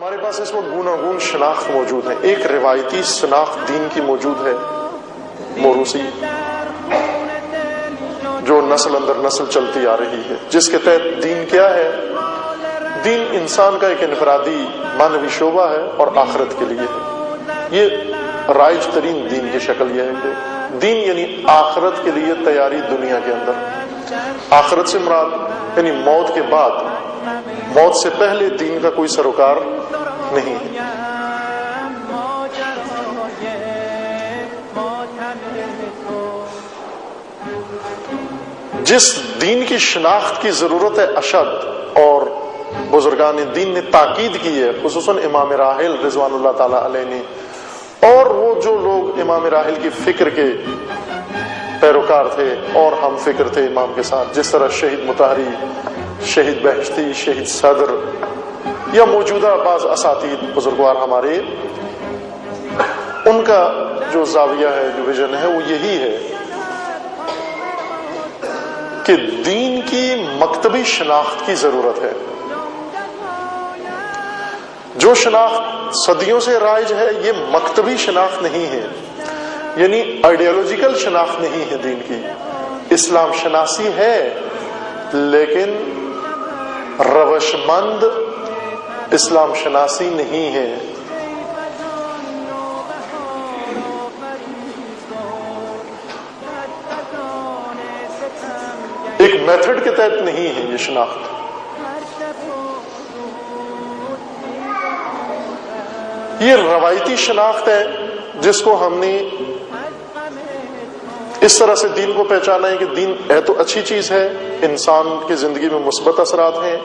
ہمارے پاس اس وقت گوناگون شناخت موجود ہے. ایک روایتی شناخت دین کی موجود ہے، موروثی، جو نسل اندر نسل چلتی آ رہی ہے، جس کے تحت دین کیا ہے؟ دین انسان کا ایک انفرادی معنوی شعبہ ہے اور آخرت کے لیے ہے. یہ رائج ترین دین کی شکل یہ ہے کہ دین یعنی آخرت کے لیے تیاری دنیا کے اندر. آخرت سے مراد یعنی موت کے بعد، موت سے پہلے دین کا کوئی سروکار نہیں ہے. جس دین کی شناخت کی ضرورت ہے اشد، اور بزرگان دین نے تاکید کی ہے، خصوصاً امام راحل رضوان اللہ تعالی علیہ نے، اور وہ جو لوگ امام راحل کی فکر کے پیروکار تھے اور ہم فکر تھے امام کے ساتھ، جس طرح شہید مطہری، شہید بہشتی، شہید صدر، یا موجودہ بعض اساتید بزرگوار ہمارے، ان کا جو زاویہ ہے، جو ویژن ہے، وہ یہی ہے کہ دین کی مکتبی شناخت کی ضرورت ہے. جو شناخت صدیوں سے رائج ہے یہ مکتبی شناخت نہیں ہے، یعنی آئیڈیالوجیکل شناخت نہیں ہے دین کی. اسلام شناسی ہے لیکن روش مند اسلام شناسی نہیں ہے. ایک میتھڈ کے تحت نہیں ہے یہ شناخت. یہ روایتی شناخت ہے جس کو ہم نے اس طرح سے دین کو پہچانا ہے کہ دین ہے تو اچھی چیز ہے، انسان کی زندگی میں مثبت اثرات ہیں.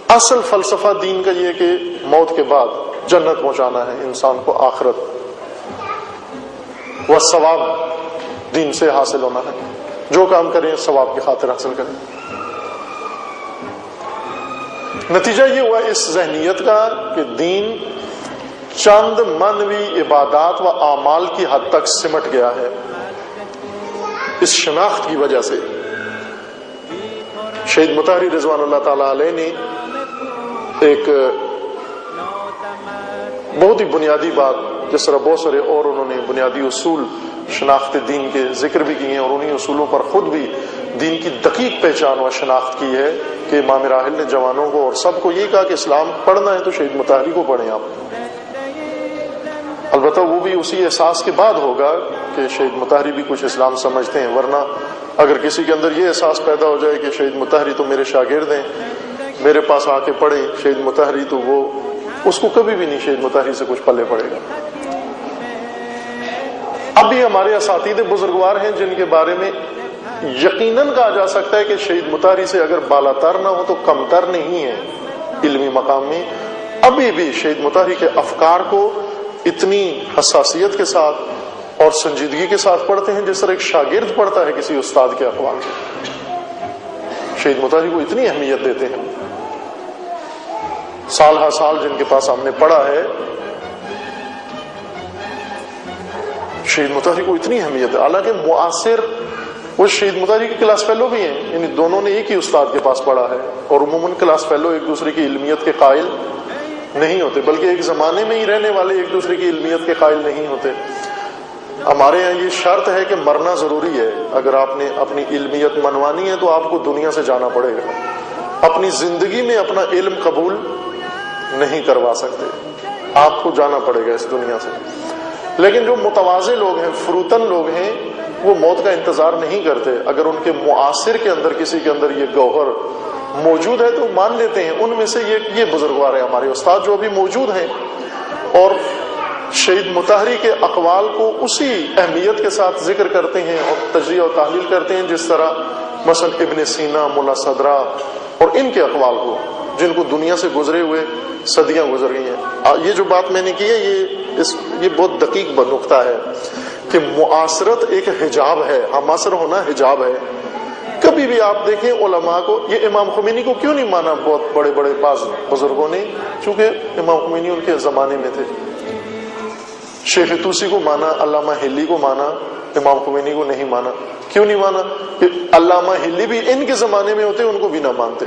اصل فلسفہ دین کا یہ کہ موت کے بعد جنت پہنچانا ہے انسان کو، آخرت وہ ثواب دین سے حاصل ہونا ہے. جو کام کریں ثواب کی خاطر حاصل کریں. نتیجہ یہ ہوا اس ذہنیت کا کہ دین چند معنوی عبادات و اعمال کی حد تک سمٹ گیا ہے. اس شناخت کی وجہ سے شہید مطہری رضوان اللہ تعالی علیہ نے ایک بہت ہی بنیادی بات، جس طرح بہت سارے اور انہوں نے بنیادی اصول شناخت دین کے ذکر بھی کیے ہیں، اور انہی اصولوں پر خود بھی دین کی دقیق پہچان و شناخت کی ہے کہ امام راحل نے جوانوں کو اور سب کو یہ کہا کہ اسلام پڑھنا ہے تو شہید مطہری کو پڑھیں آپ. البتہ وہ بھی اسی احساس کے بعد ہوگا کہ شہید مطہری بھی کچھ اسلام سمجھتے ہیں، ورنہ اگر کسی کے اندر یہ احساس پیدا ہو جائے کہ شہید مطہری تو میرے شاگرد ہیں، میرے پاس آ کے پڑھیں شہید مطہری، تو وہ اس کو کبھی بھی نہیں شہید مطہری سے کچھ پلے پڑے گا. اب بھی ہمارے اساتید بزرگوار ہیں جن کے بارے میں یقیناً کہا جا سکتا ہے کہ شہید مطہری سے اگر بالا تر نہ ہو تو کم تر نہیں ہے علمی مقام میں. ابھی بھی شہید مطہری کے افکار کو اتنی حساسیت کے ساتھ اور سنجیدگی کے ساتھ پڑھتے ہیں جس طرح ایک شاگرد پڑھتا ہے کسی استاد کے اقوال کو. شہید مطہری کو اتنی اہمیت دیتے ہیں. سال ہر سال جن کے پاس ہم نے پڑھا ہے شہید مطہری کو اتنی اہمیت ہے. حالانکہ معاصر وہ شہید مطہری کے کلاس فیلو بھی ہیں، یعنی دونوں نے ایک ہی استاد کے پاس پڑھا ہے، اور عموماً کلاس فیلو ایک دوسرے کی علمیت کے قائل نہیں ہوتے، بلکہ ایک زمانے میں ہی رہنے والے ایک دوسرے کی علمیت کے قائل نہیں ہوتے. ہمارے یہاں یہ شرط ہے کہ مرنا ضروری ہے. اگر آپ نے اپنی علمیت منوانی ہے تو آپ کو دنیا سے جانا پڑے گا. اپنی زندگی میں اپنا علم قبول نہیں کروا سکتے، آپ کو جانا پڑے گا اس دنیا سے. لیکن جو متواضع لوگ ہیں، فروتن لوگ ہیں، وہ موت کا انتظار نہیں کرتے. اگر ان کے معاصر کے اندر کسی کے اندر یہ گوہر موجود ہے تو مان لیتے ہیں. ان میں سے یہ بزرگوار ہیں ہمارے استاد جو ابھی موجود ہیں، اور شہید مطہری کے اقوال کو اسی اہمیت کے ساتھ ذکر کرتے ہیں اور تجزیہ و تحلیل کرتے ہیں جس طرح مثلا ابن سینا، ملا صدرہ اور ان کے اقوال کو، جن کو دنیا سے گزرے ہوئے صدیاں گزر گئی ہیں. یہ جو بات میں نے کی ہے یہ بہت دقیق نقطہ ہے کہ معاصرت ایک حجاب ہے. معاصر ہونا حجاب ہے. کبھی بھی آپ دیکھیں علماء کو، یہ امام خمینی کو کیوں نہیں مانا بہت بڑے بڑے بعض بزرگوں نے؟ چونکہ امام خمینی ان کے زمانے میں تھے. شیخ طوسی کو مانا، علامہ ہلی کو مانا، امام خمینی کو نہیں مانا. کیوں نہیں مانا؟ کہ علامہ ہلی بھی ان کے زمانے میں ہوتے ان کو بھی نہ مانتے.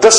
10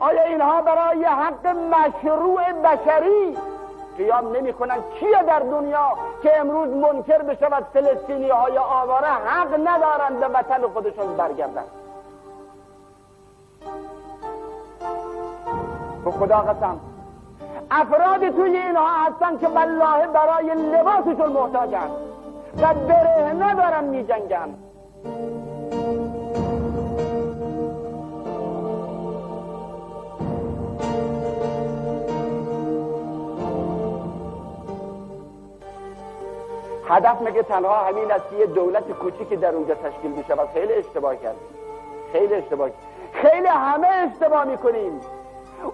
آیا اینها برای حق مشروع بشری قیام نمی کنند؟ کیه در دنیا که امروز منکر بشود فلسطینی های آواره حق ندارند به وطن خودشون برگردند؟ به خدا قسم افرادی توی اینها هستن که والله برای لباسشون محتاجن و برهنه دارن می جنگن. هدف مگه تنها همین است که یه دولت کوچیکی در اونجا تشکیل بشه؟ و خیلی اشتباه کردیم، خیلی اشتباه، خیلی همه اشتباه میکنیم.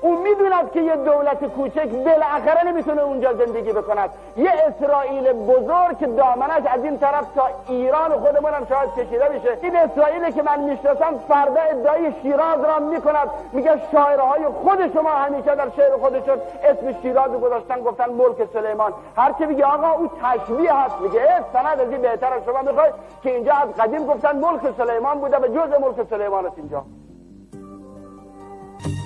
اون میدوند که یه دولت کوچک بالاخره نمیتونه اونجا زندگی بکند. یه اسرائیل بزرگ که دامنش از این طرف تا ایران خودمون هم شاید کشیده بشه. این اسرائیلی که من میشناسم فردا ادعای شیراز را میکند، میگه شاعرهای خود شما همیشه در شعر خودشون اسم شیراز گذاشتن گفتن ملک سلیمان. هر کی میگه آقا او تشبیه هست، میگه سند از این بهتر از شما میخواید که اینجا از قدیم گفتن ملک سلیمان بوده و جزء ملک سلیمان است اینجا.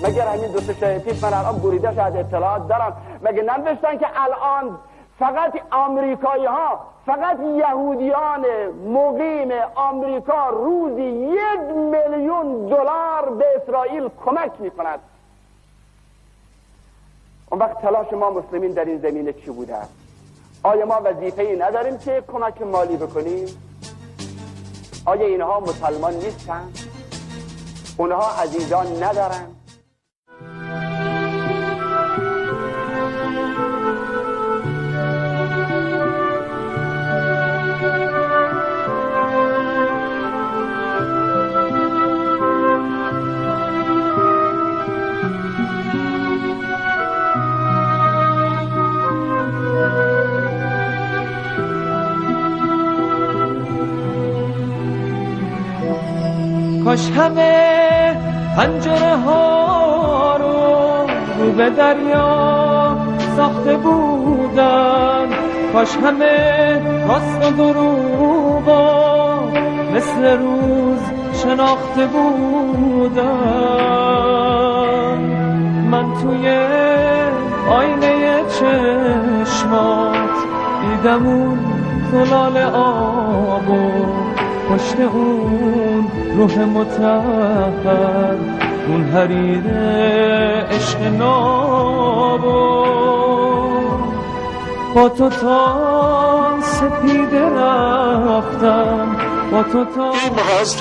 مگر همین 2 شب پیش من الان بریده شاید اطلاعات دارم، مگه ننوشتن که الان فقط آمریکایی ها، فقط یهودیان مقیم آمریکا روزی 1,000,000 دلار به اسرائیل کمک میکند؟ اون وقت تلاش ما مسلمین در این زمینه چی بوده است؟ آیا ما وظیفه‌ای نداریم که کمک مالی بکنیم؟ آیا اینها مسلمان نیستن؟ اونها عزیزان ندارن؟ کاش همه پنجره ها رو به دریا ساخته بودن، کاش همه راست و دروغا مثل روز شناخته بودن. من توی آینه چشمات دیدم اون زلال آبو، پشت اون روح مطهر، اون حریر عشق نابو. با تو تا سپیده رفتم، با تو تا محاذ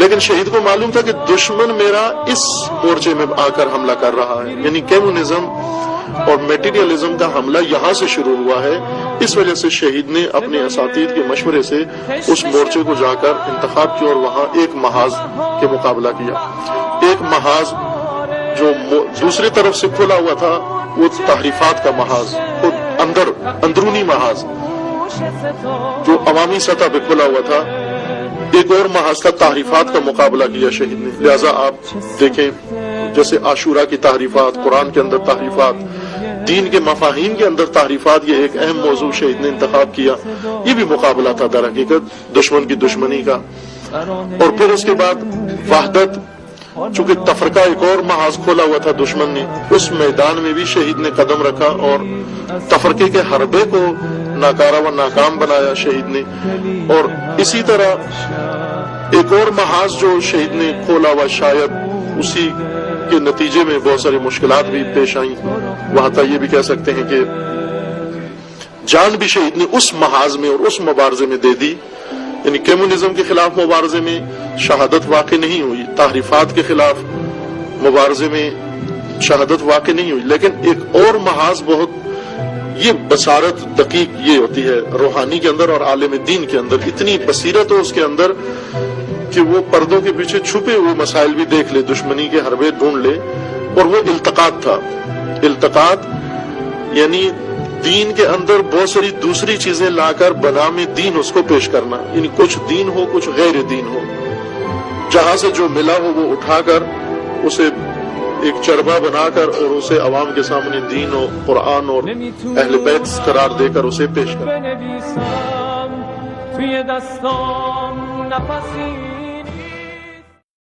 لیکن شہید کو معلوم تھا کہ دشمن میرا اس مورچے میں آ کر حملہ کر رہا ہے، یعنی کمیونزم اور میٹیریلزم کا حملہ یہاں سے شروع ہوا ہے. اس وجہ سے شہید نے اپنے اساتید کے مشورے سے اس مورچے کو جا کر انتخاب کیا اور وہاں ایک محاذ کے مقابلہ کیا. ایک محاذ جو دوسری طرف سے کھلا ہوا تھا وہ تحریفات کا محاذ، خود اندرونی محاذ جو عوامی سطح پہ کھلا ہوا تھا. ایک اور محاذ تھا تحریفات کا مقابلہ کیا شہید نے. لہذا آپ دیکھیں جیسے عاشورہ کی تحریفات، قرآن کے اندر تحریفات، دین کے مفاہیم کے اندر تحریفات، یہ ایک اہم موضوع شہید نے انتخاب کیا. یہ بھی مقابلہ تھا در حقیقت دشمن کی دشمنی کا. اور پھر اس کے بعد وحدت، چونکہ تفرقہ ایک اور محاذ کھولا ہوا تھا دشمن نے، اس میدان میں بھی شہید نے قدم رکھا اور تفرقے کے حربے کو ناکارہ و ناکام بنایا شہید نے. اور اسی طرح ایک اور محاذ جو شہید نے کھولا ہوا، شاید اسی کے نتیجے میں بہت ساری مشکلات بھی پیش آئیں. وہاں تک یہ بھی کہہ سکتے ہیں کہ جان بھی شہید نے اس محاذ میں اور اس مبارزے میں دے دی. یعنی کمیونزم کے خلاف مبارزے میں شہادت واقع نہیں ہوئی، تحریفات کے خلاف مبارزے میں شہادت واقع نہیں ہوئی، لیکن ایک اور محاذ بہت یہ بصارت دقیق یہ ہوتی ہے روحانی کے اندر اور عالم دین کے اندر، اتنی بصیرت ہو اس کے اندر کہ وہ پردوں کے پیچھے چھپے ہوئے مسائل بھی دیکھ لے، دشمنی کے حربے ڈھونڈ لے. اور وہ التقاط تھا. التقاط یعنی دین کے اندر بہت ساری دوسری چیزیں لا کر بنام دین اس کو پیش کرنا، یعنی کچھ دین ہو کچھ غیر دین ہو، جہاں سے جو ملا ہو وہ اٹھا کر اسے ایک چربہ بنا کر اور اسے عوام کے سامنے دین و قرآن اور اہل بیت قرار دے کر اسے پیش کرنا. توی دستام نفسی